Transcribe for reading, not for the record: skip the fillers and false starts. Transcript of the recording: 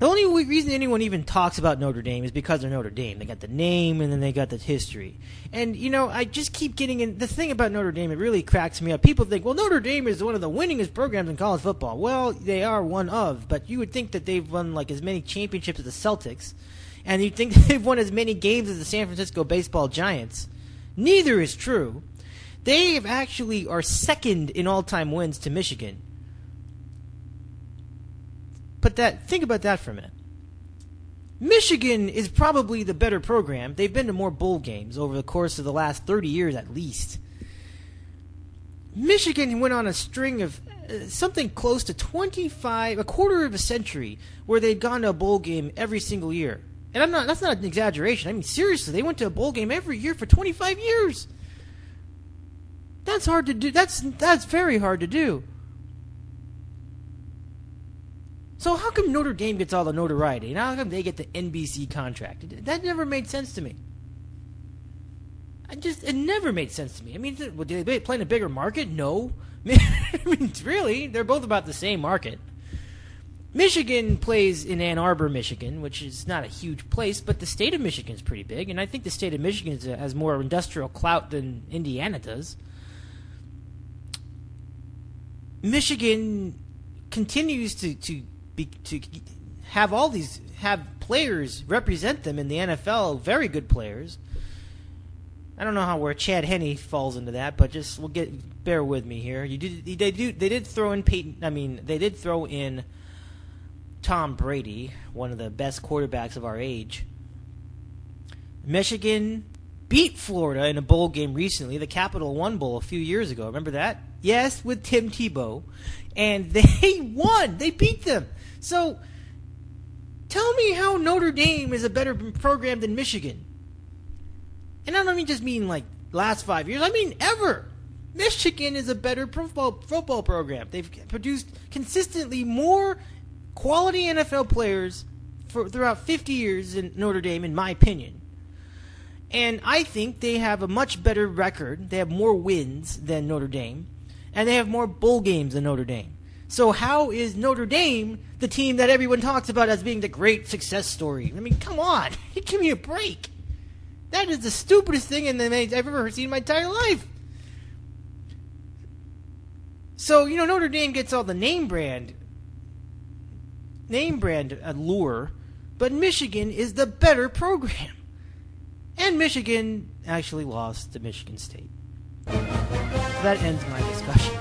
The only reason anyone even talks about Notre Dame is because they're Notre Dame. They got the name, and then they got the history. And, I just keep getting in. The thing about Notre Dame, it really cracks me up. People think, well, Notre Dame is one of the winningest programs in college football. Well, they are one of, but you would think that they've won like as many championships as the Celtics, and you'd think they've won as many games as the San Francisco Baseball Giants. Neither is true. They actually are second in all-time wins to Michigan. Think about that for a minute. Michigan is probably the better program. They've been to more bowl games over the course of the last 30 years at least. Michigan went on a string of something close to a quarter of a century, where they'd gone to a bowl game every single year. And that's not an exaggeration. I mean, seriously, they went to a bowl game every year for 25 years. That's hard to do. That's very hard to do. So how come Notre Dame gets all the notoriety? And how come they get the NBC contract? That never made sense to me. It never made sense to me. I mean, do they play in a bigger market? No. I mean, really, they're both about the same market. Michigan plays in Ann Arbor, Michigan, which is not a huge place, but the state of Michigan is pretty big, and I think the state of Michigan has more industrial clout than Indiana does. Michigan continues to have players represent them in the NFL, very good players. I don't know where Chad Henne falls into that, but bear with me here. They did throw in Tom Brady, one of the best quarterbacks of our age. Michigan beat Florida in a bowl game recently, the Capital One Bowl a few years ago. Remember that? Yes, with Tim Tebow. And they won. They beat them. So, tell me how Notre Dame is a better program than Michigan. And I don't just mean like last 5 years. I mean ever. Michigan is a better football program. They've produced consistently more quality NFL players throughout 50 years in Notre Dame, in my opinion. And I think they have a much better record. They have more wins than Notre Dame. And they have more bowl games than Notre Dame. So how is Notre Dame the team that everyone talks about as being the great success story? I mean, come on. Give me a break. That is the stupidest thing I've ever seen in my entire life. So, Notre Dame gets all the name brand allure, but Michigan is the better program. And Michigan actually lost to Michigan State. So that ends my discussion.